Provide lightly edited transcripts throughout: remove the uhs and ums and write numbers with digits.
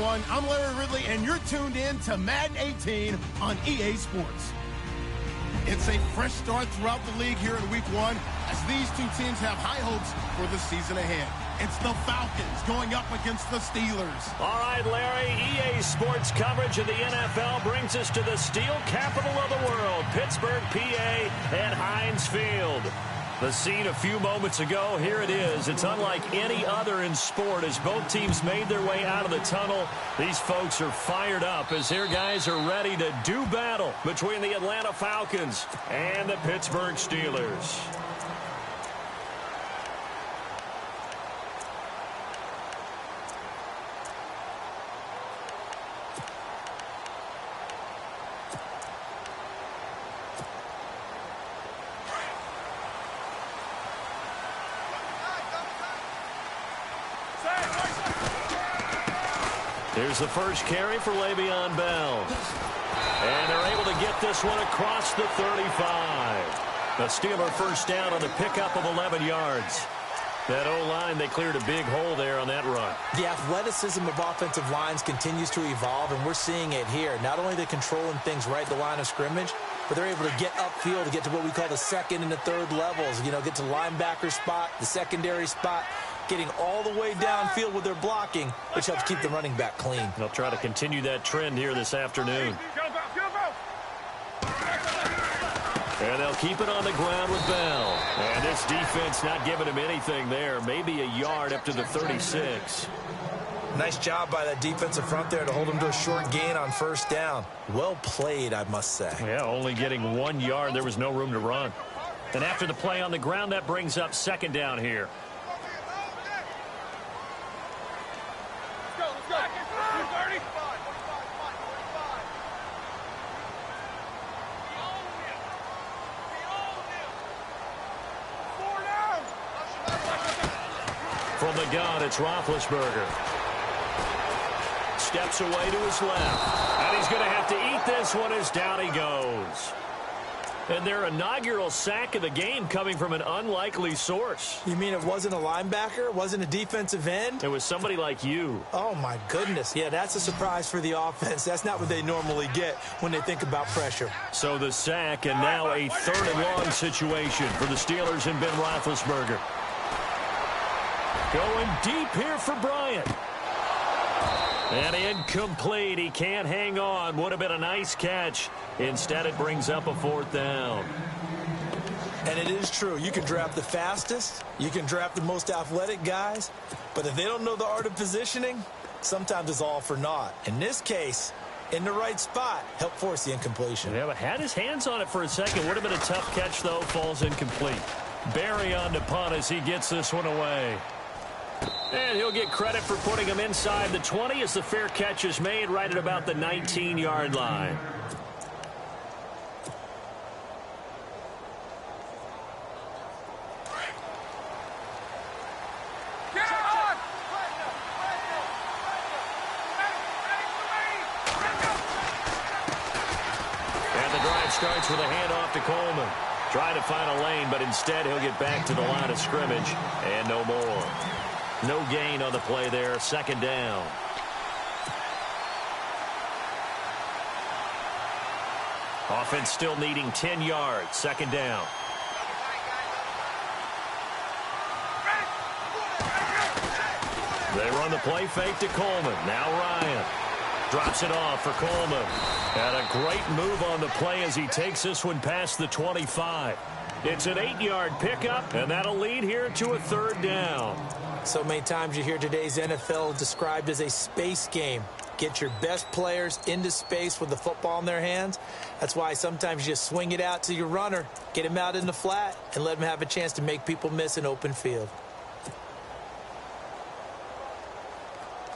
everyone. I'm Larry Ridley, and you're tuned in to Madden 18 on EA Sports. It's a fresh start throughout the league here in Week 1 as these two teams have high hopes for the season ahead. It's the Falcons going up against the Steelers. All right, Larry, EA Sports coverage of the NFL brings us to the steel capital of the world, Pittsburgh, PA, at Heinz Field. The scene a few moments ago, here it is. It's unlike any other in sport as both teams made their way out of the tunnel. These folks are fired up as their guys are ready to do battle between the Atlanta Falcons and the Pittsburgh Steelers. Here's the first carry for Le'Veon Bell. And they're able to get this one across the 35. A Steeler first down on the pickup of 11 yards. That O-line, they cleared a big hole there on that run. The athleticism of offensive lines continues to evolve, and we're seeing it here. Not only are they controlling things right at the line of scrimmage, but they're able to get upfield to get to what we call the second and the third levels. You know, get to the linebacker spot, the secondary spot, getting all the way downfield with their blocking, which helps keep the running back clean. They'll try to continue that trend here this afternoon. And they'll keep it on the ground with Bell. And this defense not giving him anything there. Maybe a yard up to the 36. Nice job by that defensive front there to hold him to a short gain on first down. Well played, I must say. Yeah, only getting 1 yard. There was no room to run. And after the play on the ground, that brings up second down here. From the gun, it's Roethlisberger. Steps away to his left. And he's going to have to eat this one as down he goes. And their inaugural sack of the game coming from an unlikely source. You mean it wasn't a linebacker? It wasn't a defensive end? It was somebody like you. Oh, my goodness. Yeah, that's a surprise for the offense. That's not what they normally get when they think about pressure. So the sack, and now a third and long situation for the Steelers and Ben Roethlisberger. Going deep here for Bryant. And incomplete. He can't hang on. Would have been a nice catch. Instead, it brings up a fourth down. And it is true. You can draft the fastest. You can draft the most athletic guys. But if they don't know the art of positioning, sometimes it's all for naught. In this case, in the right spot, help force the incompletion. Yeah, but had his hands on it for a second. Would have been a tough catch, though. Falls incomplete. Barry on the punt as he gets this one away. And he'll get credit for putting him inside the 20 as the fair catch is made right at about the 19-yard line. And the drive starts with a handoff to Coleman. Trying to find a lane, but instead he'll get back to the line of scrimmage and no more. No gain on the play there. Second down. Offense still needing 10 yards. Second down. They run the play fake to Coleman. Now Ryan drops it off for Coleman. And a great move on the play as he takes this one past the 25. It's an 8-yard pickup, and that'll lead here to a third down. So many times you hear today's NFL described as a space game. Get your best players into space with the football in their hands. That's why sometimes you just swing it out to your runner, get him out in the flat, and let him have a chance to make people miss an open field.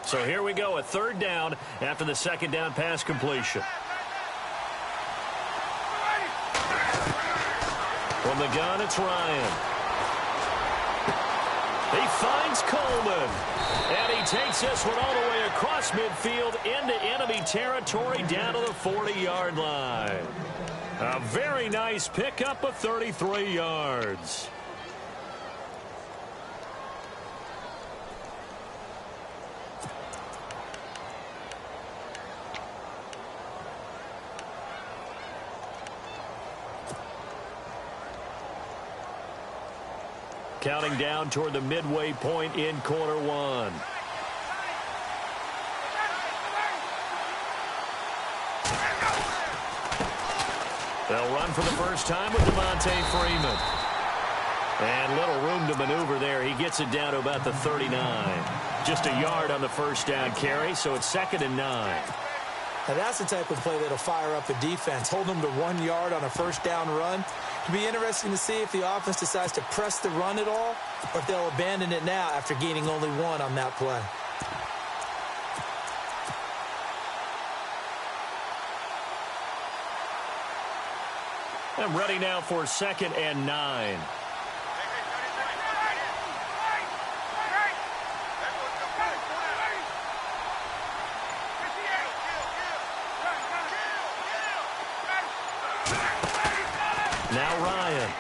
So here we go, a third down after the second down pass completion. From the gun, it's Ryan. He finds Coleman. And he takes this one all the way across midfield into enemy territory down to the 40-yard line. A very nice pickup of 33 yards. Counting down toward the midway point in quarter one. They'll run for the first time with Devontae Freeman. And little room to maneuver there. He gets it down to about the 39. Just a yard on the first down carry, so it's 2nd and 9. Now that's the type of play that'll fire up a defense. Hold them to 1 yard on a first down run. It'll be interesting to see if the offense decides to press the run at all, or if they'll abandon it now after gaining only 1 on that play. I'm ready now for 2nd and 9. Now Ryan.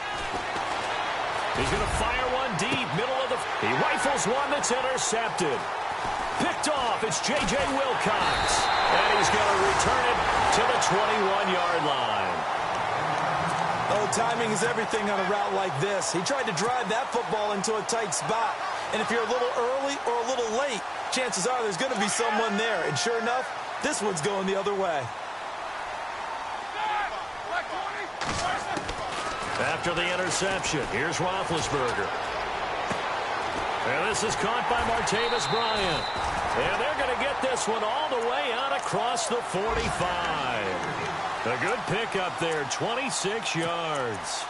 He's going to fire one deep, middle of the... He rifles one that's intercepted. Picked off, it's J.J. Wilcox. And he's going to return it to the 21-yard line. Oh, timing is everything on a route like this. He tried to drive that football into a tight spot. And if you're a little early or a little late, chances are there's going to be someone there. And sure enough, this one's going the other way. After the interception, here's Roethlisberger. And this is caught by Martavis Bryant. And they're going to get this one all the way out across the 45. A good pickup there, 26 yards.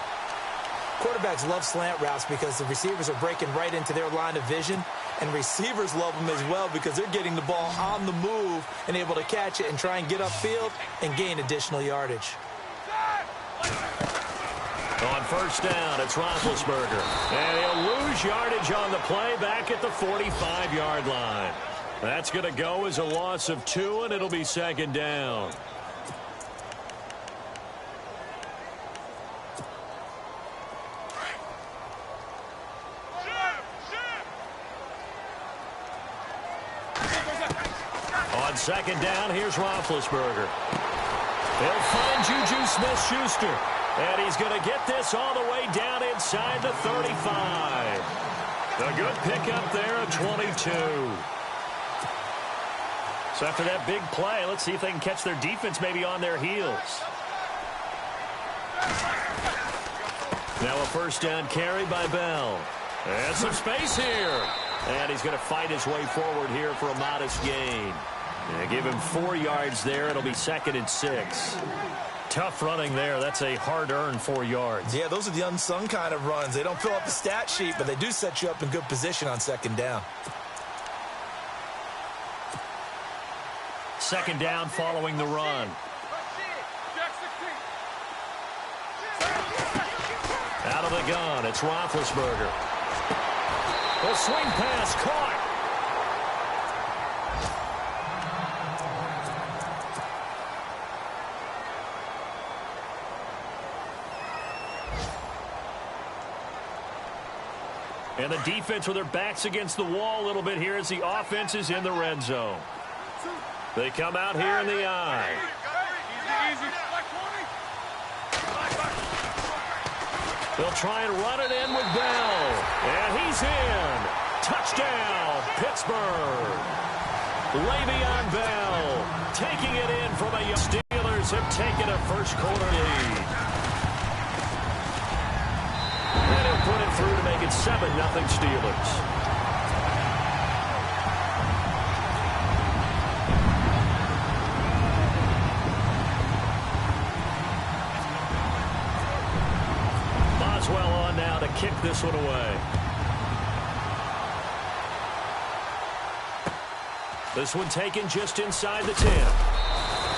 Quarterbacks love slant routes because the receivers are breaking right into their line of vision, and receivers love them as well because they're getting the ball on the move and able to catch it and try and get upfield and gain additional yardage. On first down, it's Roethlisberger. And he'll lose yardage on the play back at the 45-yard line. That's going to go as a loss of 2, and it'll be 2nd down. On 2nd down, here's Roethlisberger. They'll find Juju Smith-Schuster. And he's going to get this all the way down inside the 35. A good pickup there at 22. So after that big play, let's see if they can catch their defense maybe on their heels. Now a first down carry by Bell. And some space here. And he's going to fight his way forward here for a modest gain. And give him 4 yards there. It'll be 2nd and 6. Tough running there. That's a hard-earned 4 yards. Yeah, those are the unsung kind of runs. They don't fill up the stat sheet, but they do set you up in good position on 2nd down. 2nd down following the run. Out of the gun, it's Roethlisberger. The swing pass caught. And the defense with their backs against the wall a little bit here as the offense is in the red zone. They come out here in the eye. They'll try and run it in with Bell. And he's in. Touchdown, Pittsburgh. Le'Veon Bell taking it in from a... Steelers have taken a first-quarter lead. And he'll put it through to make it 7-0 Steelers. Boswell on now to kick this one away. This one taken just inside the 10.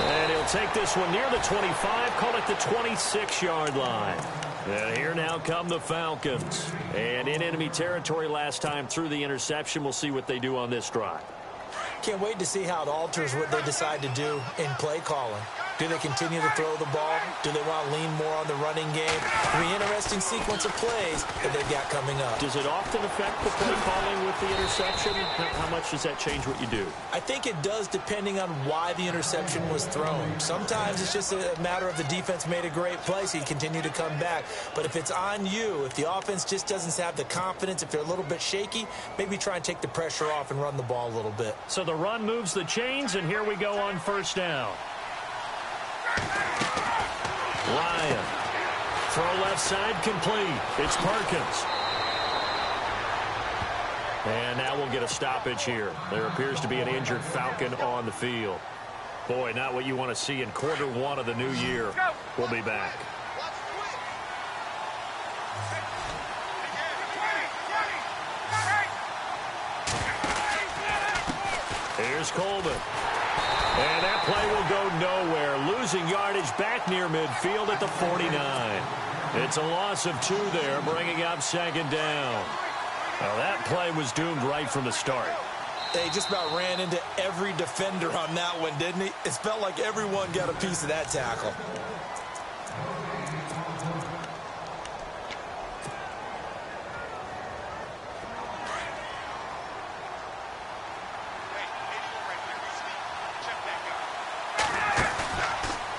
And he'll take this one near the 25, call it the 26-yard line. And here now come the Falcons. And in enemy territory last time through the interception. We'll see what they do on this drive. Can't wait to see how it alters what they decide to do in play calling. Do they continue to throw the ball? Do they want to lean more on the running game? I mean, interesting sequence of plays that they've got coming up. Does it often affect the play calling with the interception? How much does that change what you do? I think it does, depending on why the interception was thrown. Sometimes it's just a matter of the defense made a great play, so you continue to come back. But if it's on you, if the offense just doesn't have the confidence, if they're a little bit shaky, maybe try and take the pressure off and run the ball a little bit. So the run moves the chains, and here we go on first down. Ryan. Throw left side complete. It's Perkins. And now we'll get a stoppage here. There appears to be an injured Falcon on the field. Boy, not what you want to see in quarter one of the new year. We'll be back. Here's Coleman. And that play will go nowhere. Losing yardage back near midfield at the 49. It's a loss of 2 there, bringing up second down. Now that play was doomed right from the start. They just about ran into every defender on that one, didn't he? It felt like everyone got a piece of that tackle.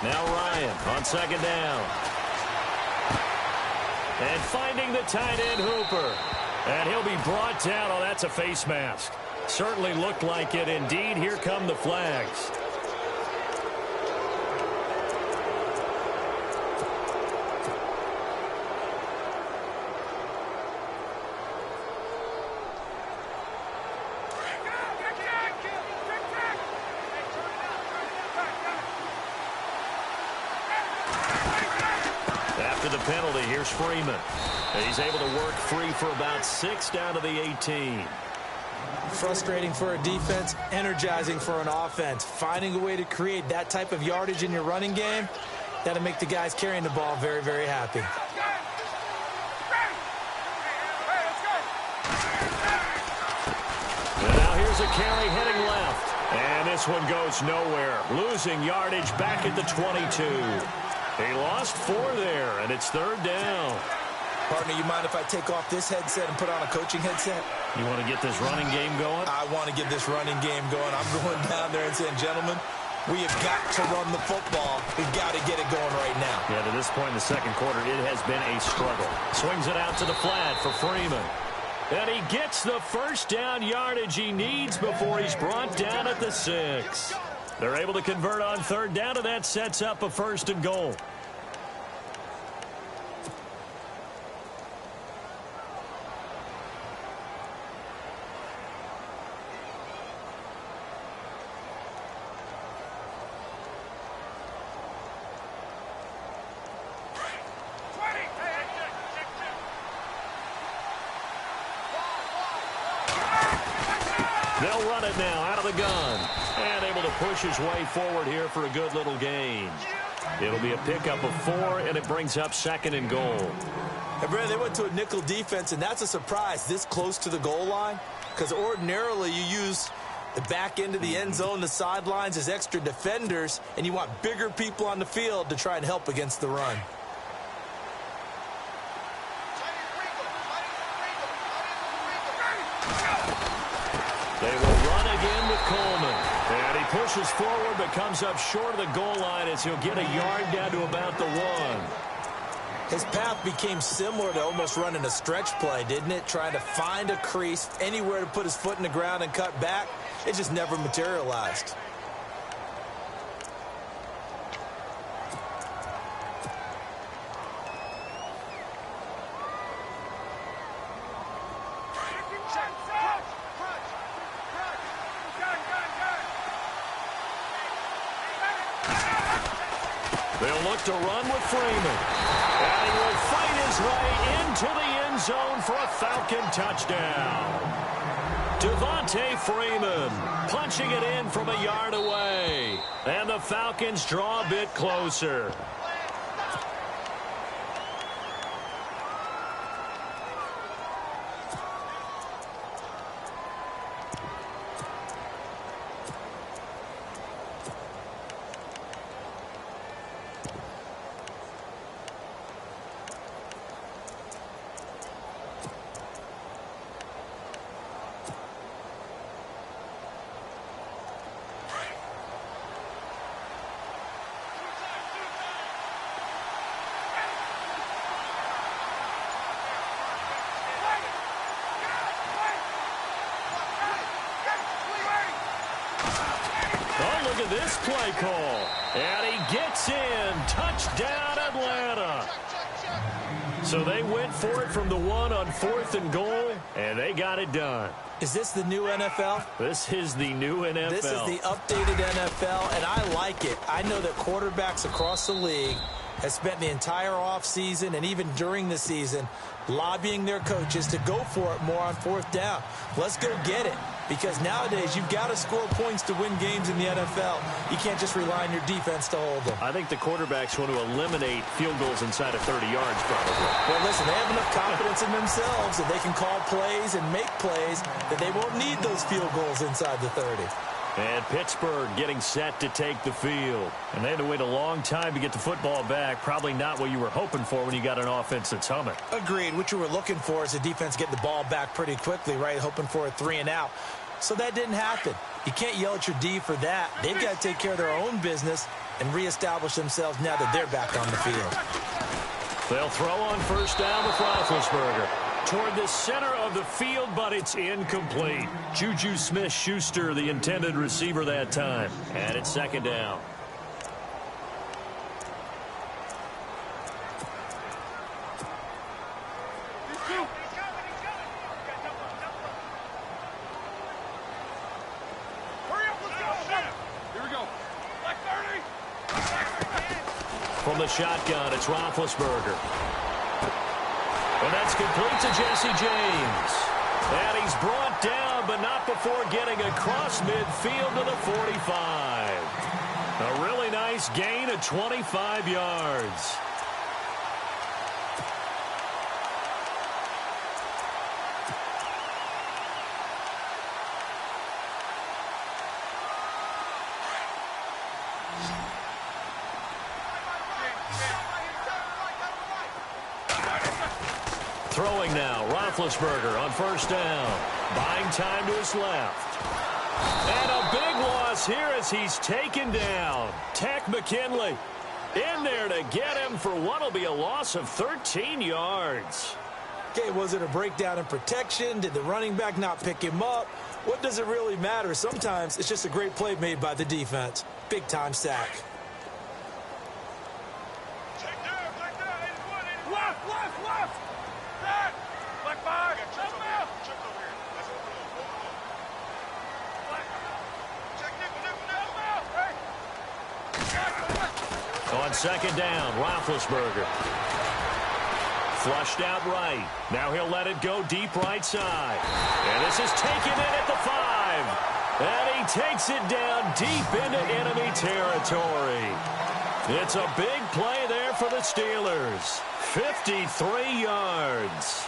Now Ryan on second down. And finding the tight end Hooper. And he'll be brought down. Oh, that's a face mask. Certainly looked like it. Indeed, here come the flags. After the penalty, here's Freeman. He's able to work free for about 6 down to the 18. Frustrating for a defense, energizing for an offense. Finding a way to create that type of yardage in your running game, that'll make the guys carrying the ball very, very happy. And now here's a carry heading left. And this one goes nowhere. Losing yardage back at the 22. He lost 4 there, and it's third down. Partner, you mind if I take off this headset and put on a coaching headset? You want to get this running game going? I want to get this running game going. I'm going down there and saying, gentlemen, we have got to run the football. We've got to get it going right now. Yeah, to this point in the second quarter, it has been a struggle. Swings it out to the flat for Freeman. And he gets the first down yardage he needs before he's brought down at the 6. They're able to convert on third down, and that sets up a 1st and goal. They'll run it now out of the gun. And able to push his way forward here for a good little gain. It'll be a pickup of 4, and it brings up 2nd and goal. Hey, Brad, they went to a nickel defense, and that's a surprise this close to the goal line. Because ordinarily you use the back end of the end zone, the sidelines as extra defenders, and you want bigger people on the field to try and help against the run. They will run again with Coleman. And he pushes forward but comes up short of the goal line as he'll get a yard down to about the 1. His path became similar to almost running a stretch play, didn't it? Trying to find a crease, anywhere to put his foot in the ground and cut back. It just never materialized. They'll look to run with Freeman. And he will fight his way into the end zone for a Falcon touchdown. Devontae Freeman punching it in from a yard away. And the Falcons draw a bit closer. to this play call. And he gets in. Touchdown, Atlanta. So they went for it from the 1 on 4th and goal, and they got it done. Is this the new NFL? This is the new NFL. This is the updated NFL, and I like it. I know that quarterbacks across the league have spent the entire offseason and even during the season lobbying their coaches to go for it more on 4th down. Let's go get it. Because nowadays, you've got to score points to win games in the NFL. You can't just rely on your defense to hold them. I think the quarterbacks want to eliminate field goals inside of 30 yards, probably. Well, listen, they have enough confidence in themselves that they can call plays and make plays that they won't need those field goals inside the 30. And Pittsburgh getting set to take the field. And they had to wait a long time to get the football back. Probably not what you were hoping for when you got an offense that's humming. Agreed. What you were looking for is the defense getting the ball back pretty quickly, right? Hoping for a 3 and out. So that didn't happen. You can't yell at your D for that. They've got to take care of their own business and reestablish themselves now that they're back on the field. They'll throw on 1st down with Roethlisberger. Toward the center of the field, but it's incomplete. Juju Smith-Schuster, the intended receiver that time. And it's 2nd down. From the shotgun, it's Roethlisberger. And that's complete to Jesse James. And he's brought down, but not before getting across midfield to the 45. A really nice gain of 25 yards. Throwing now, Roethlisberger on 1st down. Buying time to his left. And a big loss here as he's taken down. Tech McKinley in there to get him for what will be a loss of 13 yards. Okay, was it a breakdown in protection? Did the running back not pick him up? What does it really matter? Sometimes it's just a great play made by the defense. Big-time sack. On 2nd down, Roethlisberger. Flushed out right. Now he'll let it go deep right side. And this is taken in at the 5. And he takes it down deep into enemy territory. It's a big play there for the Steelers. 53 yards.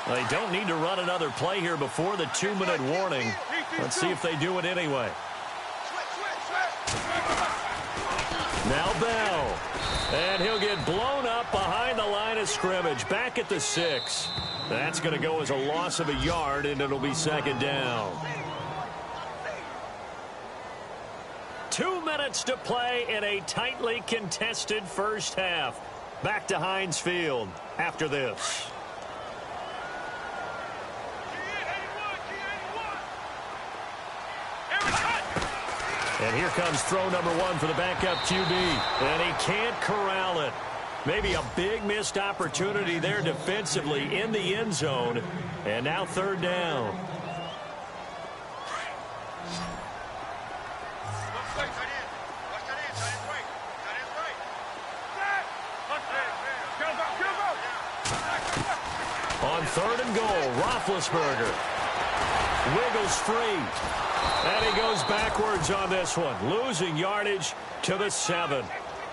They don't need to run another play here before the 2-minute warning. Let's see if they do it anyway. Now Bell. And he'll get blown up behind the line of scrimmage. Back at the 6. That's going to go as a loss of a yard, and it'll be 2nd down. 2 minutes to play in a tightly contested first half. Back to Heinz Field after this. And here comes throw number 1 for the backup QB. And he can't corral it. Maybe a big missed opportunity there defensively in the end zone. And now 3rd down. On 3rd and goal, Roethlisberger wiggles free. And he goes backwards on this one, losing yardage to the 7.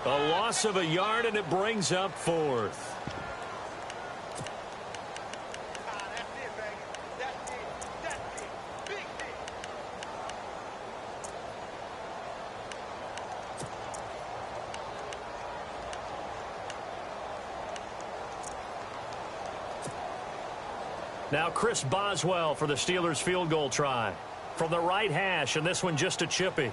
A loss of a yard, and it brings up 4th. Now Chris Boswell for the Steelers field goal try. From the right hash, and this one just a chippy.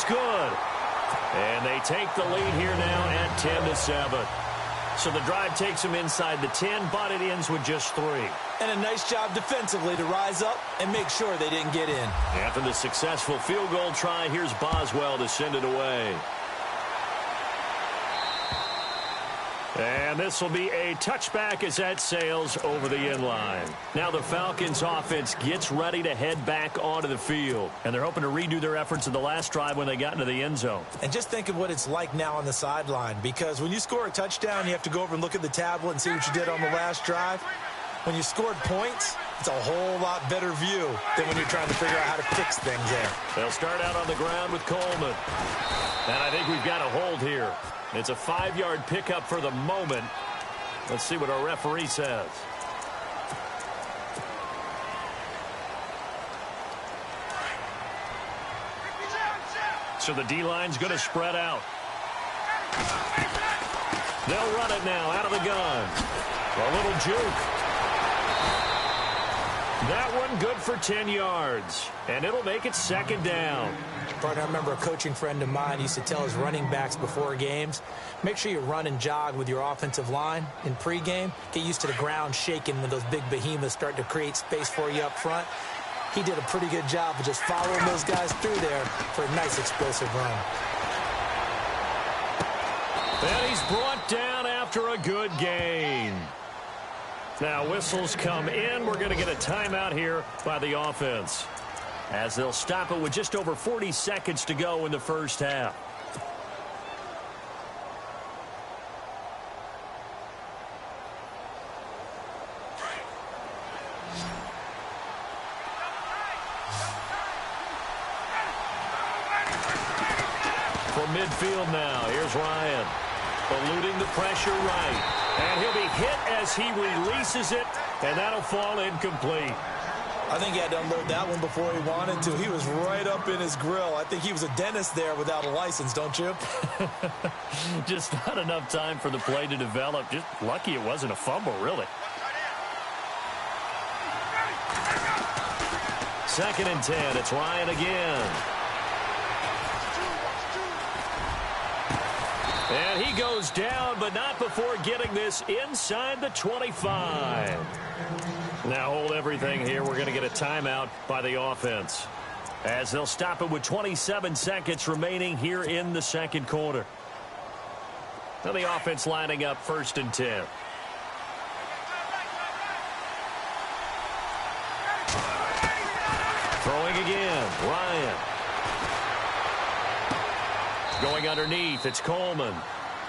is good. And they take the lead here now at 10-7. So the drive takes them inside the 10, but it ends with just 3. And a nice job defensively to rise up and make sure they didn't get in. After the successful field goal try, here's Boswell to send it away. And this will be a touchback as that sails over the end line. Now the Falcons offense gets ready to head back onto the field. And they're hoping to redo their efforts in the last drive when they got into the end zone. And just think of what it's like now on the sideline, because when you score a touchdown, you have to go over and look at the tablet and see what you did on the last drive. When you scored points, it's a whole lot better view than when you're trying to figure out how to fix things there. They'll start out on the ground with Coleman. And I think we've got a hold here. It's a 5-yard pickup for the moment. Let's see what our referee says. So the D-line's going to spread out. They'll run it now out of the gun. A little juke. That one good for 10 yards. And it'll make it second down. Partner, I remember a coaching friend of mine used to tell his running backs before games, make sure you run and jog with your offensive line in pregame. Get used to the ground shaking when those big behemoths start to create space for you up front. He did a pretty good job of just following those guys through there for a nice explosive run. And he's brought down after a good gain. Now whistles come in. We're going to get a timeout here by the offense, as they'll stop it with just over 40 seconds to go in the first half. From midfield now, here's Ryan. Eluding the pressure right. And he'll be hit as he releases it, and that'll fall incomplete. I think he had to unload that one before he wanted to. He was right up in his grill. I think he was a dentist there without a license, don't you? Just not enough time for the play to develop. Just lucky it wasn't a fumble, really. 2nd and 10. It's Ryan again. And he goes down, but not before getting this inside the 25. Now hold everything here. We're going to get a timeout by the offense, as they'll stop it with 27 seconds remaining here in the second quarter. Now the offense lining up 1st and 10. Throwing again, Ryan. Going underneath, it's Coleman.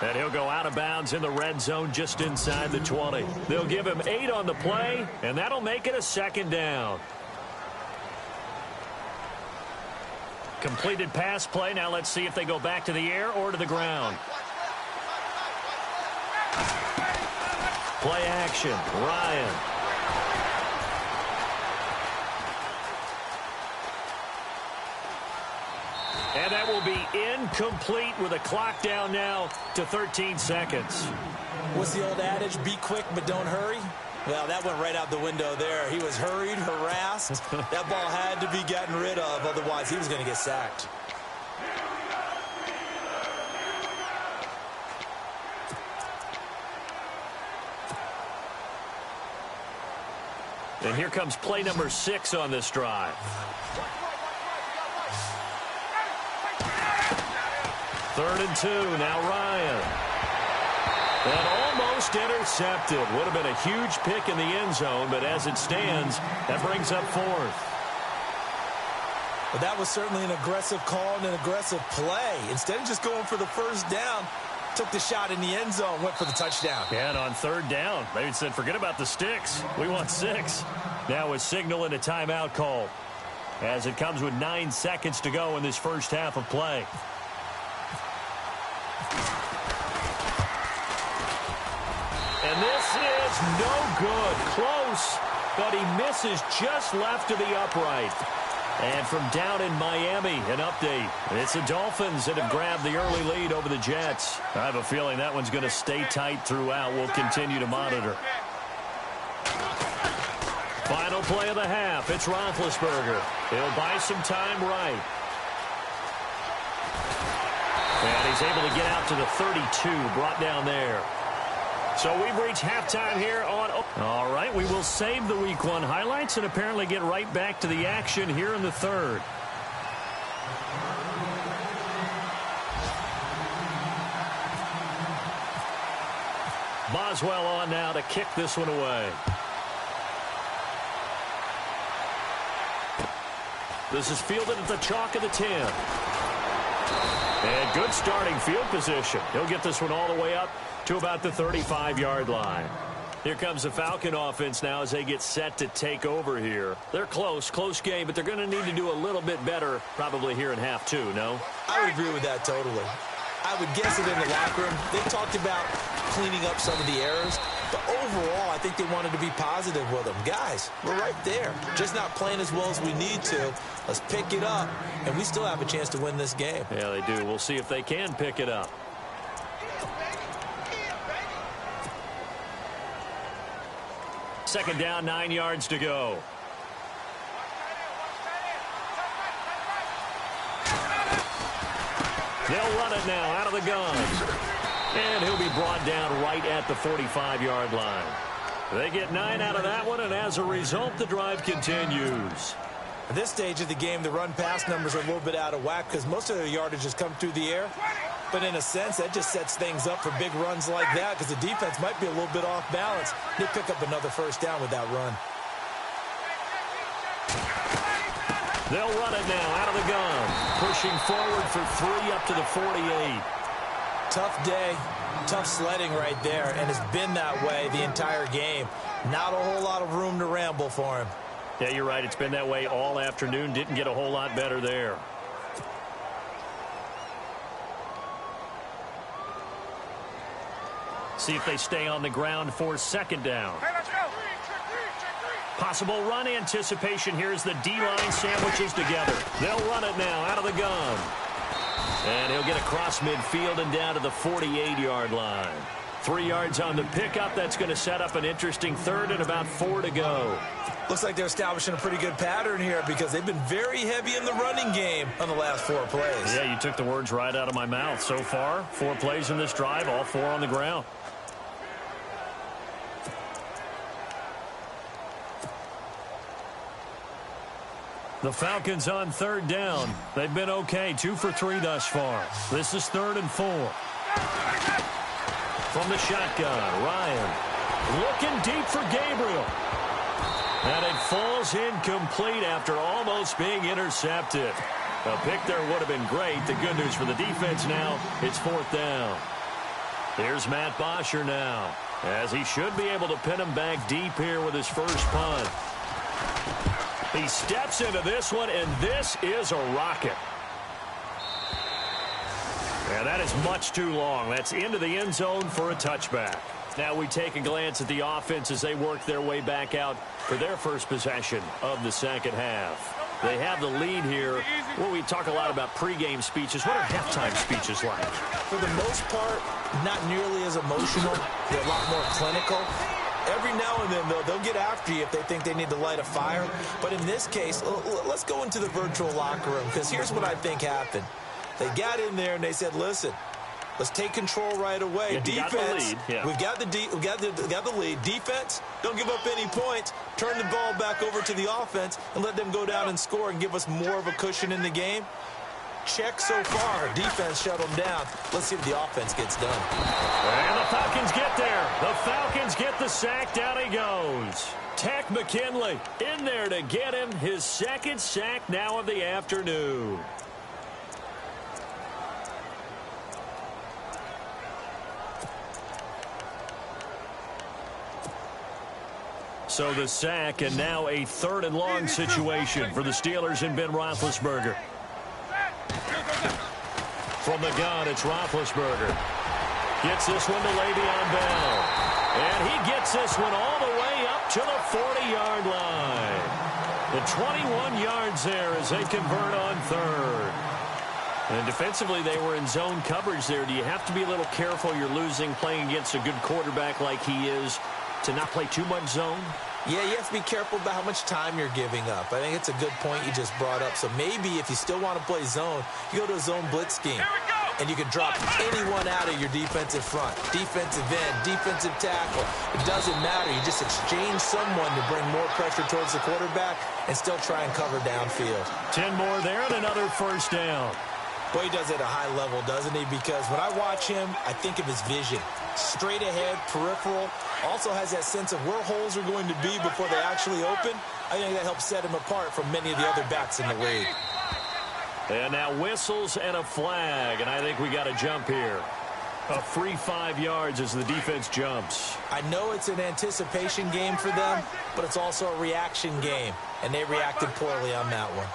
And he'll go out of bounds in the red zone just inside the 20. They'll give him 8 on the play, and that'll make it a 2nd down. Completed pass play. Now let's see if they go back to the air or to the ground. Play action, Ryan. And that will be incomplete with a clock down now to 13 seconds. What's the old adage? Be quick, but don't hurry. Well, that went right out the window there. He was hurried, harassed. That ball had to be gotten rid of, otherwise he was going to get sacked. And here comes play number 6 on this drive. 3rd and 2, now Ryan. And almost intercepted. Would have been a huge pick in the end zone, but as it stands, that brings up 4th. Well, that was certainly an aggressive call and an aggressive play. Instead of just going for the first down, took the shot in the end zone, went for the touchdown. Yeah, and on 3rd down, they said, forget about the sticks. We want 6. Now a signal and a timeout call, as it comes with 9 seconds to go in this first half of play. And this is no good. Close, but he misses just left to the upright. And from down in Miami, an update. It's the Dolphins that have grabbed the early lead over the Jets. I have a feeling that one's going to stay tight throughout. We'll continue to monitor. Final play of the half. It's Roethlisberger. He'll buy some time right. And he's able to get out to the 32, brought down there. So we've reached halftime here on... All right, we will save the Week 1 highlights and apparently get right back to the action here in the third. Boswell on now to kick this one away. This is fielded at the chalk of the 10. And good starting field position. He'll get this one all the way up to about the 35-yard line. Here comes the Falcon offense now as they get set to take over here. They're close game, but they're going to need to do a little bit better probably here in half two, no? I would agree with that totally. I would guess it in the locker room. They talked about cleaning up some of the errors, but overall, I think they wanted to be positive with them. Guys, we're right there. Just not playing as well as we need to. Let's pick it up, and we still have a chance to win this game. Yeah, they do. We'll see if they can pick it up. Second down, 9 yards to go. They'll run it now out of the gun. And he'll be brought down right at the 45-yard line. They get 9 out of that one, and as a result, the drive continues. At this stage of the game, the run-pass numbers are a little bit out of whack because most of their yardage has come through the air. But in a sense, that just sets things up for big runs like that because the defense might be a little bit off balance. They pick up another first down with that run. They'll run it now out of the gun. Pushing forward for 3 up to the 48. Tough day, tough sledding right there, and it's been that way the entire game. Not a whole lot of room to ramble for him. Yeah, you're right. It's been that way all afternoon. Didn't get a whole lot better there. See if they stay on the ground for second down. Possible run anticipation here as the D-line sandwiches together. They'll run it now out of the gun. And he'll get across midfield and down to the 48-yard line. 3 yards on the pickup. That's going to set up an interesting third and about 4 to go. Looks like they're establishing a pretty good pattern here because they've been very heavy in the running game on the last 4 plays. Yeah, you took the words right out of my mouth. So far, 4 plays in this drive, all 4 on the ground. The Falcons on third down. They've been okay, 2 for 3 thus far. This is 3rd and 4. From the shotgun, Ryan looking deep for Gabriel. And it falls incomplete after almost being intercepted. A pick there would have been great. The good news for the defense now, it's 4th down. Here's Matt Bosher now, as he should be able to pin him back deep here with his first punt. He steps into this one, and this is a rocket. And that is much too long. That's into the end zone for a touchback. Now we take a glance at the offense as they work their way back out for their first possession of the second half. They have the lead here. Well, we talk a lot about pregame speeches. What are halftime speeches like? For the most part, not nearly as emotional. They're a lot more clinical. Every now and then, though, they'll get after you if they think they need to light a fire. But in this case, let's go into the virtual locker room because here's what I think happened. They got in there and they said, listen, let's take control right away. Yeah, defense, yeah. we've got the lead. Defense, don't give up any points. Turn the ball back over to the offense and let them go down and score and give us more of a cushion in the game. Check so far. Defense shut them down. Let's see if the offense gets done. And the Falcons get there. The Falcons get the sack. Down he goes. Tech McKinley in there to get him his second sack now of the afternoon. So the sack, and now a 3rd and long situation for the Steelers and Ben Roethlisberger. From the gun, it's Roethlisberger. Gets this one to Le'Veon Bell. And he gets this one all the way up to the 40-yard line. The 21 yards there as they convert on 3rd. And defensively, they were in zone coverage there. Do you have to be a little careful? You're losing playing against a good quarterback like he is to not play too much zone? Yeah, you have to be careful about how much time you're giving up. I think it's a good point you just brought up. So maybe if you still want to play zone, you go to a zone blitz scheme. and you can drop anyone out of your defensive front. Defensive end, defensive tackle. It doesn't matter. You just exchange someone to bring more pressure towards the quarterback and still try and cover downfield. 10 more there and another first down. Boy, he does it at a high level, doesn't he? Because when I watch him, I think of his vision. Straight ahead, peripheral. Also has that sense of where holes are going to be before they actually open. I think that helps set him apart from many of the other backs in the league. And now whistles and a flag, and I think we got a jump here. A free 5 yards as the defense jumps. I know it's an anticipation game for them, but it's also a reaction game, and they reacted poorly on that one.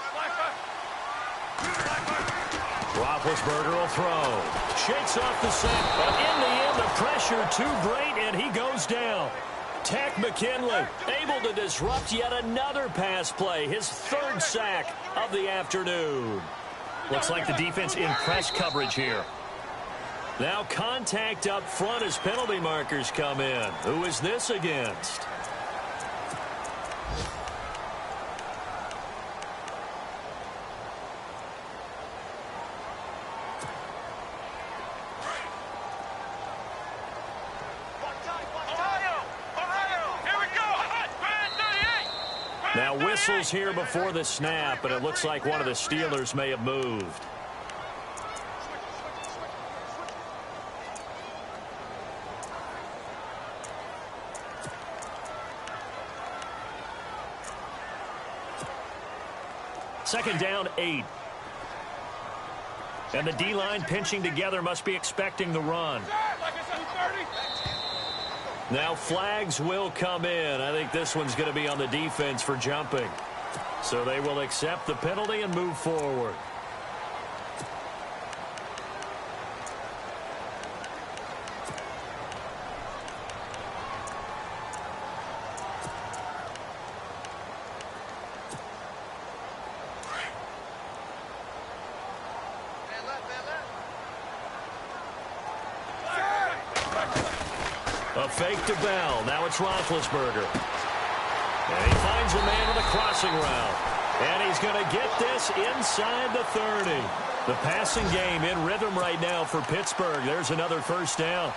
Roethlisberger will throw. Shakes off the sack, but in the end, the pressure too great, and he goes down. Tech McKinley able to disrupt yet another pass play, his 3rd sack of the afternoon. Looks like the defense in press coverage here. Now contact up front as penalty markers come in. Who is this against? Now whistles here before the snap, and it looks like one of the Steelers may have moved. Second down, 8. And the D-line pinching together must be expecting the run. Now flags will come in. I think this one's going to be on the defense for jumping. So they will accept the penalty and move forward. A fake to Bell. Now it's Roethlisberger. And he finds a man with a crossing route. And he's going to get this inside the 30. The passing game in rhythm right now for Pittsburgh. There's another first down.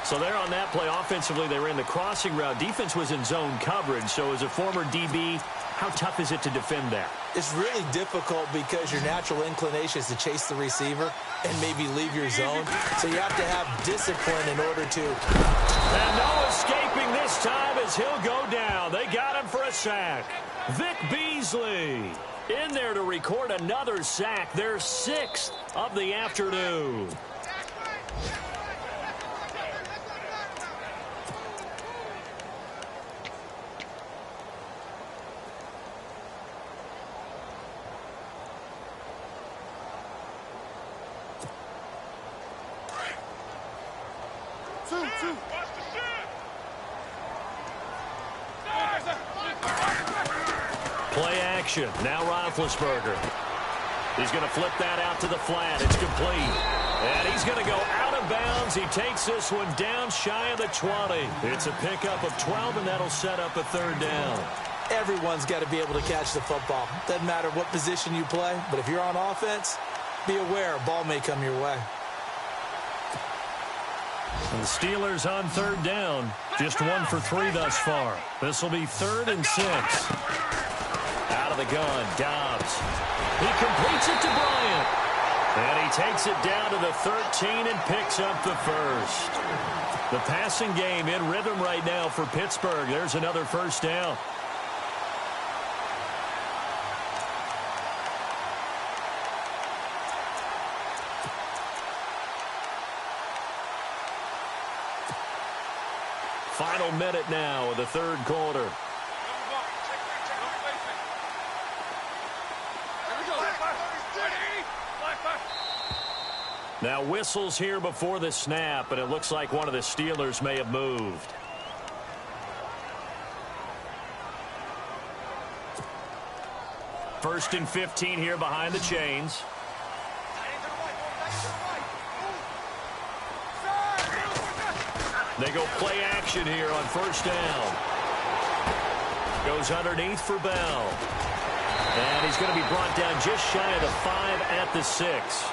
So there on that play, offensively, they ran the crossing route. Defense was in zone coverage. So as a former DB, how tough is it to defend that? It's really difficult because your natural inclination is to chase the receiver and maybe leave your zone. So you have to have discipline in order to. And no escaping this time as he'll go down. They got him for a sack. Vic Beasley in there to record another sack. Their 6th of the afternoon. Play action. Now Roethlisberger. He's going to flip that out to the flat. It's complete. And he's going to go out of bounds. He takes this one down shy of the 20. It's a pickup of 12, and that'll set up a 3rd down. Everyone's got to be able to catch the football. Doesn't matter what position you play, but if you're on offense, be aware a ball may come your way. The Steelers on 3rd down. Just 1 for 3 thus far. This will be 3rd and 6. Out of the gun, Dobbs. He completes it to Bryant. And he takes it down to the 13 and picks up the first. The passing game in rhythm right now for Pittsburgh. There's another first down. Final minute now of the 3rd quarter. Now whistles here before the snap, and it looks like one of the Steelers may have moved. First and 15 here behind the chains. They go play action here on first down. Goes underneath for Bell. And he's going to be brought down just shy of the 5 at the 6.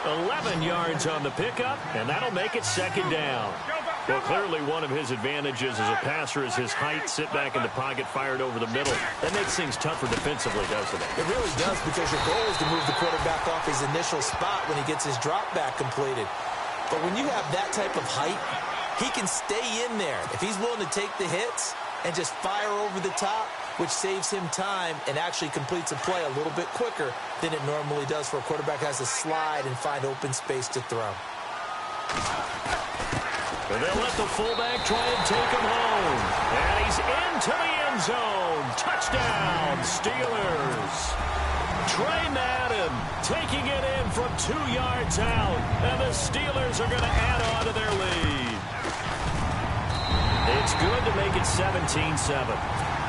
11 yards on the pickup, and that'll make it second down. Well, clearly one of his advantages as a passer is his height. Sit back in the pocket, fired over the middle. That makes things tougher defensively, doesn't it? It really does, because your goal is to move the quarterback off his initial spot when he gets his drop back completed. But when you have that type of height, he can stay in there if he's willing to take the hits and just fire over the top, which saves him time and actually completes a play a little bit quicker than it normally does for a quarterback who has to slide and find open space to throw. And they'll let the fullback try and take him home. And he's into the end zone. Touchdown, Steelers. Trey Madden taking it in from 2 yards out. And the Steelers are going to add on to their lead. It's good to make it 17-7.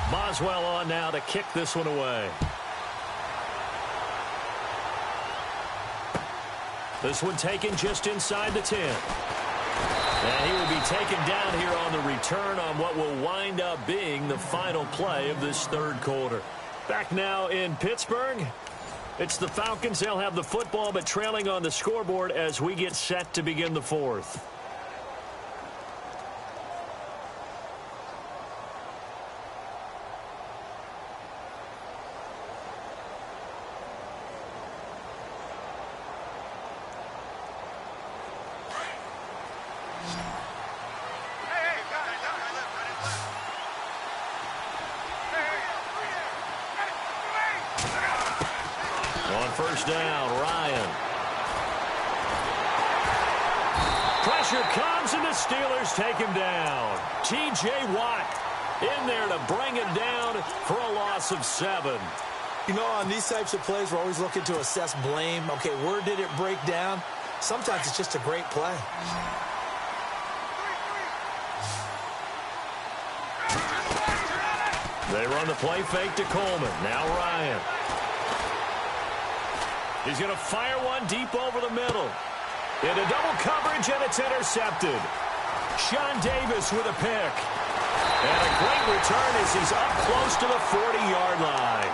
Boswell on now to kick this one away. This one taken just inside the 10. And he will be taken down here on the return on what will wind up being the final play of this third quarter. Back now in Pittsburgh. It's the Falcons. They'll have the football, but trailing on the scoreboard as we get set to begin the fourth. First down, Ryan. Pressure comes, and the Steelers take him down. T.J. Watt in there to bring him down for a loss of 7. You know, on these types of plays, we're always looking to assess blame. Okay, where did it break down? Sometimes it's just a great play. They run the play fake to Coleman. Now Ryan. He's going to fire one deep over the middle. Into double coverage, and it's intercepted. Sean Davis with a pick. And a great return as he's up close to the 40-yard line.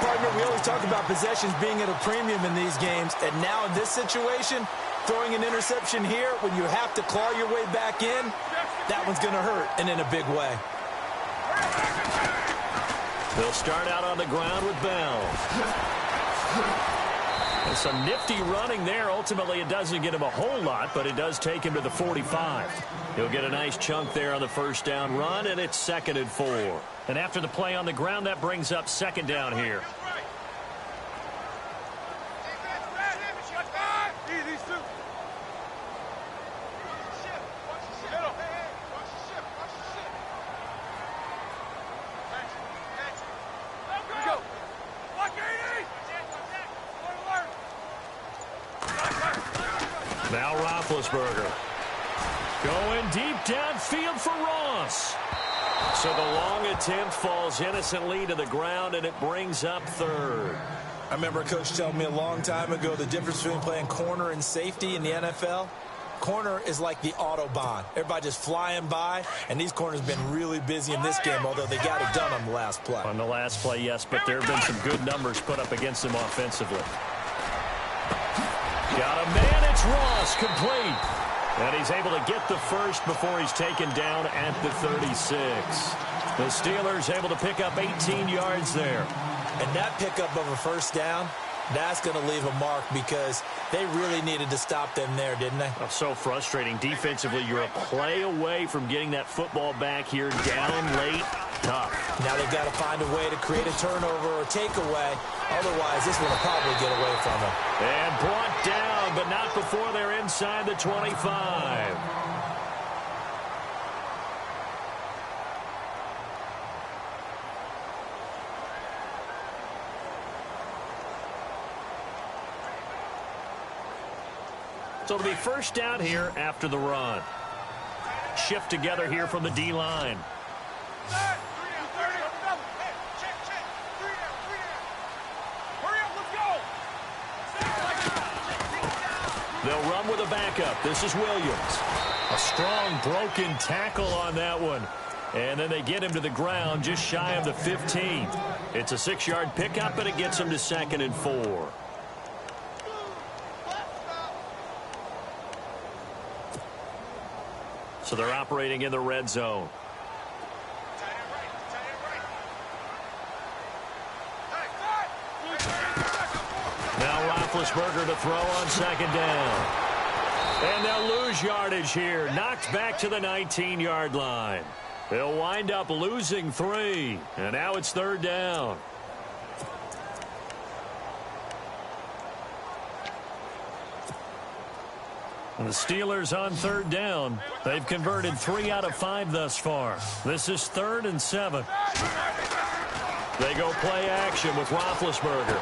Partner, we always talk about possessions being at a premium in these games. And now in this situation, throwing an interception here when you have to claw your way back in, that one's going to hurt, and in a big way. They'll start out on the ground with Bell. And some nifty running there. Ultimately, it doesn't get him a whole lot, but it does take him to the 45. He'll get a nice chunk there on the first down run, and it's 2nd and 4. And after the play on the ground, that brings up 2nd down here. Now Roethlisberger going deep downfield for Ross. So the long attempt falls innocently to the ground, and it brings up 3rd. I remember a coach telling me a long time ago the difference between playing corner and safety in the NFL. Corner is like the Autobahn. Everybody just flying by, and these corners have been really busy in this game, although they got it done on the last play. On the last play, yes, but there have been some good numbers put up against them offensively. Got a man, it's Ross, complete. And he's able to get the first before he's taken down at the 36. The Steelers able to pick up 18 yards there. And that pickup of a first down, that's going to leave a mark because they really needed to stop them there, didn't they? Oh, so frustrating. Defensively, you're a play away from getting that football back here down late. Tough. Now they've got to find a way to create a turnover or takeaway. Otherwise, this one will probably get away from them. And brought down, but not before they're inside the 25. So it'll be first down here after the run. Shift together here from the D-line. They'll run with a backup. This is Williams. A strong broken tackle on that one. And then they get him to the ground just shy of the 15. It's a 6-yard pickup, and it gets him to 2nd and 4. So they're operating in the red zone. Now Roethlisberger to throw on 2nd down. And they'll lose yardage here. Knocked back to the 19-yard line. They'll wind up losing 3. And now it's 3rd down. And the Steelers on 3rd down. They've converted 3 out of 5 thus far. This is 3rd and 7. They go play action with Roethlisberger.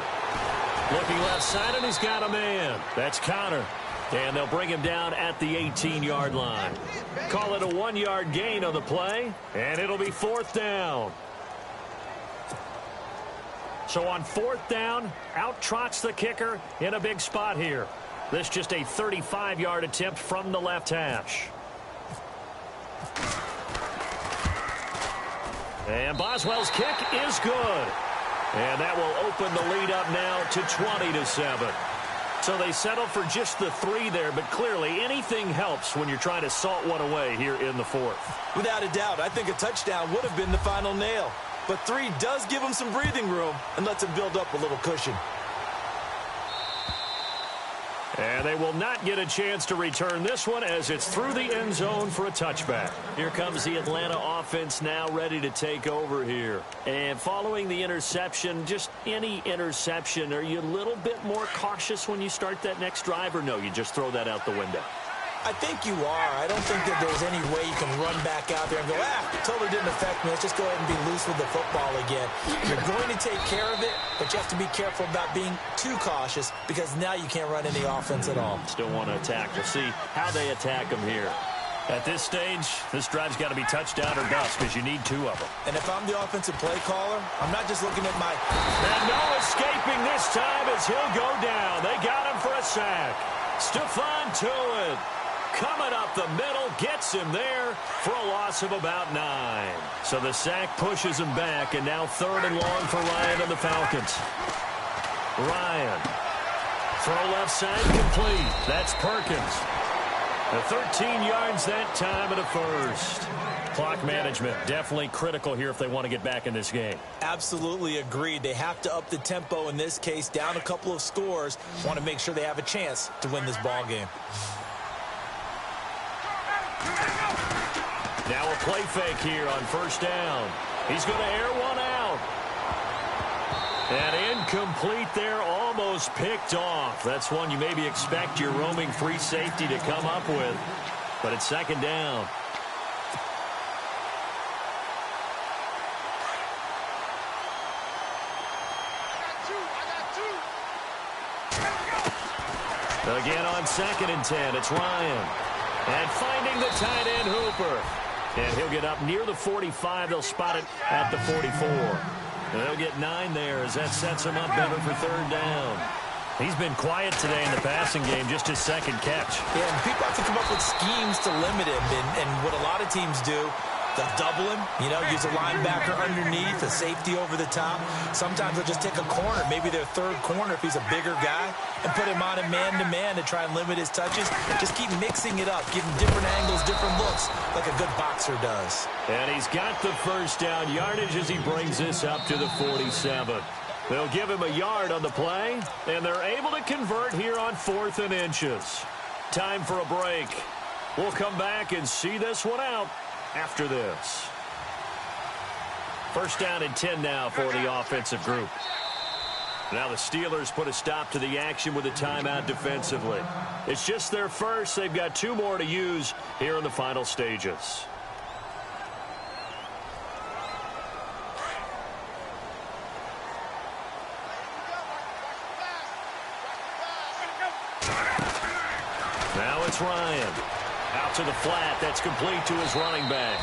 Looking left side, and he's got a man. That's Connor. And they'll bring him down at the 18-yard line. Call it a 1-yard gain on the play, and it'll be 4th down. So on 4th down, out trots the kicker in a big spot here. This just a 35-yard attempt from the left hash. And Boswell's kick is good. And that will open the lead up now to 20-7. So they settle for just the 3 there, but clearly anything helps when you're trying to salt one away here in the 4th. Without a doubt, I think a touchdown would have been the final nail. But 3 does give them some breathing room and lets them build up a little cushion. And they will not get a chance to return this one as it's through the end zone for a touchback. Here comes the Atlanta offense now ready to take over here. And following the interception, just any interception, are you a little bit more cautious when you start that next drive, or no, you just throw that out the window? I think you are. I don't think that there's any way you can run back out there and go, totally didn't affect me. Let's just go ahead and be loose with the football again. You're going to take care of it, but you have to be careful about being too cautious because now you can't run any offense at all. Still want to attack. We'll see how they attack them here. At this stage, this drive's got to be touchdown or bust because you need 2 of them. And if I'm the offensive play caller, I'm not just looking at my... And no escaping this time as he'll go down. They got him for a sack. Stephon Tuitt coming up the middle, gets him there for a loss of about 9. So the sack pushes him back, and now 3rd and long for Ryan and the Falcons. Ryan. Throw left side complete. That's Perkins. The 13 yards that time and a first. Clock management definitely critical here if they want to get back in this game. Absolutely agreed. They have to up the tempo in this case, down a couple of scores. Want to make sure they have a chance to win this ball game. Now a play fake here on 1st down. He's going to air one out. And incomplete there, almost picked off. That's one you maybe expect your roaming free safety to come up with. But it's 2nd down. Again on 2nd and 10, it's Ryan. And finding the tight end Hooper. And he'll get up near the 45. They'll spot it at the 44. And they'll get 9 there as that sets him up better for 3rd down. He's been quiet today in the passing game, just his 2nd catch. Yeah, and people have to come up with schemes to limit him. And what a lot of teams do, they'll double him, use a linebacker underneath, a safety over the top. Sometimes they'll just take a corner, maybe their 3rd corner if he's a bigger guy, and put him on a man-to-man to try and limit his touches. Just keep mixing it up, give him different angles, different looks, like a good boxer does. And he's got the 1st down yardage as he brings this up to the 47. They'll give him a yard on the play, and they're able to convert here on 4th and inches. Time for a break. We'll come back and see this one out after this. 1st down and 10 now for the offensive group. Now the Steelers put a stop to the action with a timeout defensively. It's just their first. They've got 2 more to use here in the final stages. Now it's Ryan. Out to the flat. That's complete to his running back.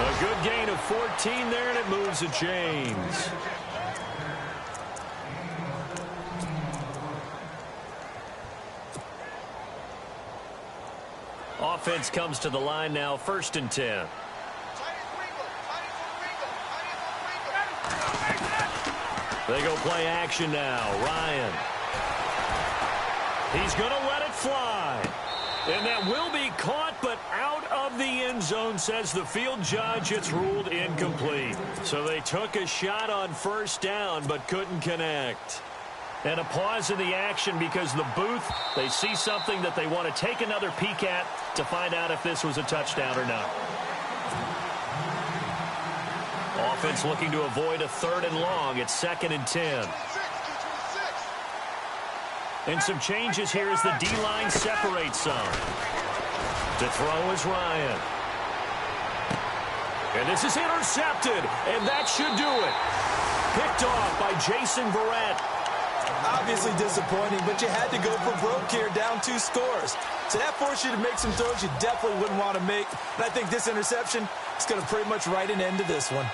A good gain of 14 there, and it moves the chains. Offense comes to the line now, 1st and 10. They go play action now. Ryan. He's going to let it fly. And that will be caught, but out of the end zone, says the field judge. It's ruled incomplete. So they took a shot on 1st down, but couldn't connect. And a pause in the action because the booth, they see something that they want to take another peek at to find out if this was a touchdown or not. Offense looking to avoid a 3rd and long. It's 2nd and 10. And some changes here as the D-line separates some. To throw is Ryan. And this is intercepted, and that should do it. Picked off by Jason Verrett. Obviously disappointing, but you had to go for broke here, down 2 scores. So that forced you to make some throws you definitely wouldn't want to make. And I think this interception is going to pretty much write an end to this one.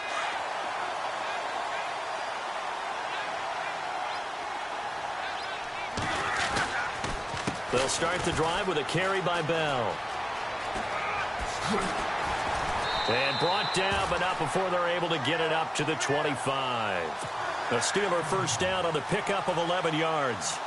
They'll start the drive with a carry by Bell. And brought down, but not before they're able to get it up to the 25. A Steeler 1st down on the pickup of 11 yards.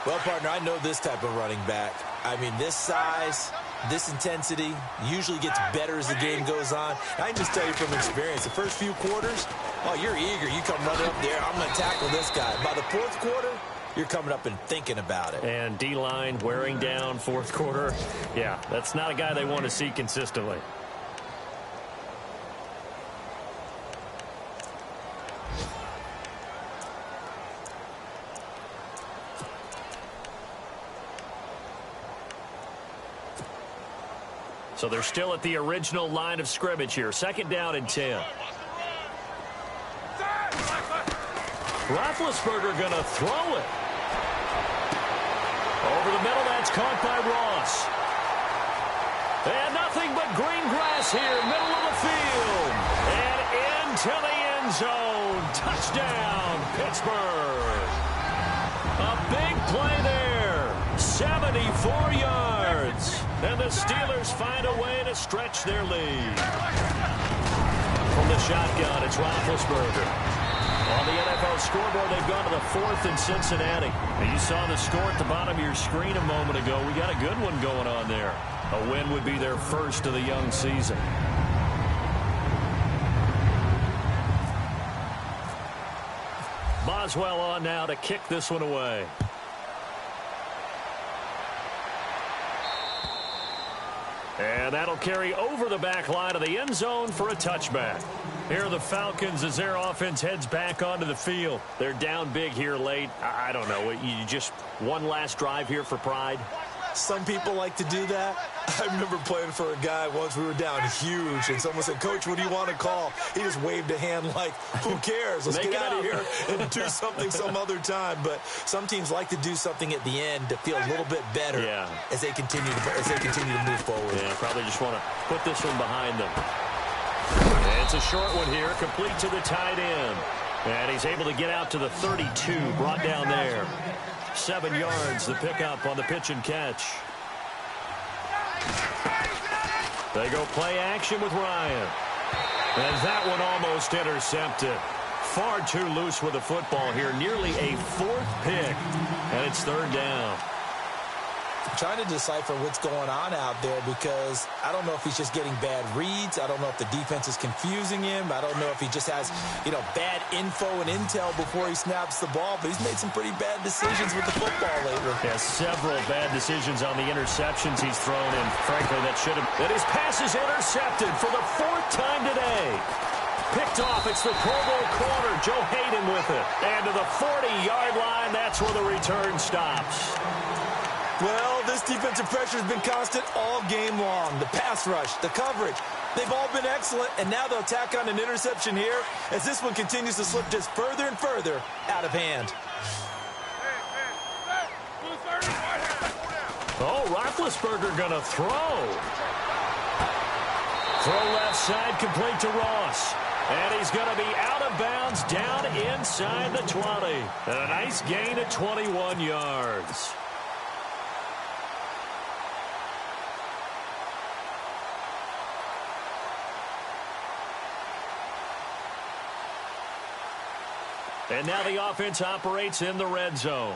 Well, partner, I know this type of running back. I mean, this size, this intensity usually gets better as the game goes on. I can just tell you from experience, the first few quarters, oh, you're eager. You come running up there, I'm going to tackle this guy. By the 4th quarter, you're coming up and thinking about it. And D-line wearing down 4th quarter. Yeah, that's not a guy they want to see consistently. So they're still at the original line of scrimmage here. 2nd down and 10. Roethlisberger going to throw it. Over the middle, that's caught by Ross. And nothing but green grass here, middle of the field. And into the end zone. Touchdown, Pittsburgh. A big play there. 74 yards. And the Steelers find a way to stretch their lead. From the shotgun, it's Roethlisberger. On the NFL scoreboard, they've gone to the 4th in Cincinnati. And you saw the score at the bottom of your screen a moment ago. We got a good one going on there. A win would be their 1st of the young season. Boswell on now to kick this one away. And that'll carry over the back line of the end zone for a touchback. Here are the Falcons as their offense heads back onto the field. They're down big here late. I don't know. You just one last drive here for pride? Some people like to do that. I remember playing for a guy once. We were down huge, and someone said, "Coach, what do you want to call?" He just waved a hand like, "Who cares? Let's get out of here and do something some other time." But some teams like to do something at the end to feel a little bit better as they continue to move forward. Yeah, probably just want to put this one behind them. And it's a short one here, complete to the tight end. And he's able to get out to the 32, brought down there. 7 yards, the pickup on the pitch and catch. They go play action with Ryan. And that one almost intercepted. Far too loose with the football here. Nearly a 4th pick. And it's 3rd down. I'm trying to decipher what's going on out there because I don't know if he's just getting bad reads. I don't know if the defense is confusing him. I don't know if he just has, bad info and intel before he snaps the ball. But he's made some pretty bad decisions with the football lately. Yeah, several bad decisions on the interceptions he's thrown. And frankly, that his pass is intercepted for the 4th time today. Picked off. It's the Pro Bowl corner. Joe Hayden with it. And to the 40-yard line, that's where the return stops. Well, this defensive pressure has been constant all game long. The pass rush, the coverage, they've all been excellent, and now they'll tack on an interception here as this one continues to slip just further and further out of hand. Oh, Roethlisberger going to throw. Throw left side, complete to Ross. And he's going to be out of bounds down inside the 20. And a nice gain of 21 yards. And now the offense operates in the red zone.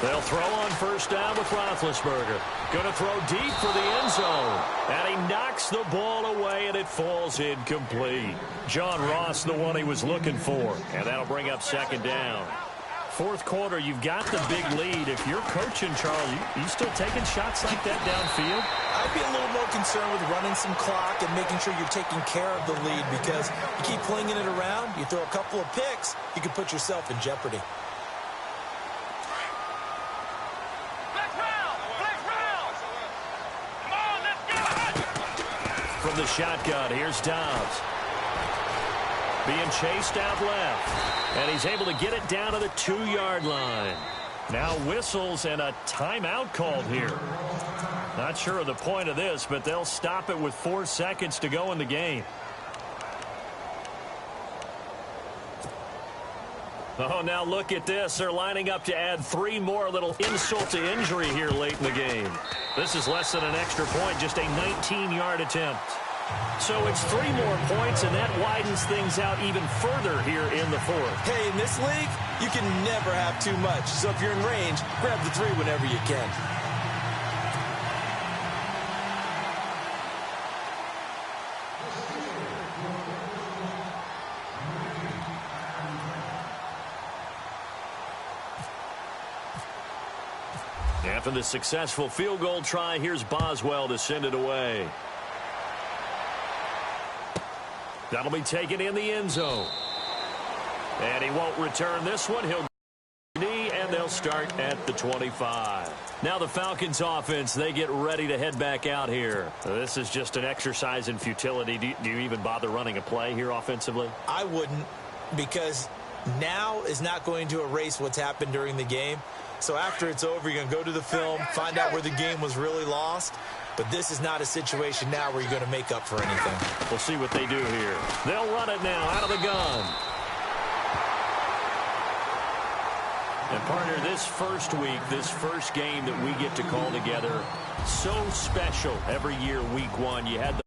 They'll throw on first down with Roethlisberger. Going to throw deep for the end zone. And he knocks the ball away, and it falls incomplete. John Ross, the one he was looking for. And that'll bring up second down. Fourth quarter, you've got the big lead. If you're coaching, Charles, you still taking shots like that downfield? I'd be a little more concerned with running some clock and making sure you're taking care of the lead, because you keep flinging it around, you throw a couple of picks, you can put yourself in jeopardy. From the shotgun, here's Dobbs. Being chased out left. And he's able to get it down to the 2-yard line. Now whistles and a timeout called here. Not sure of the point of this, but they'll stop it with 4 seconds to go in the game. Oh, now look at this. They're lining up to add 3 more, little insult to injury here late in the game. This is less than an extra point, just a 19-yard attempt. So it's 3 more points, and that widens things out even further here in the fourth. Hey, in this league, you can never have too much. So if you're in range, grab the 3 whenever you can. After the successful field goal try, here's Boswell to send it away. That'll be taken in the end zone. And he won't return this one. He'll knee, and they'll start at the 25. Now the Falcons offense, they get ready to head back out here. This is just an exercise in futility. Do you even bother running a play here offensively? I wouldn't, because now is not going to erase what's happened during the game. So after it's over, you're going to go to the film, find out where the game was really lost. But this is not a situation now where you're going to make up for anything. We'll see what they do here. They'll run it now out of the gun. And, partner, this first week, this first game that we get to call together, so special every year, week 1. You had the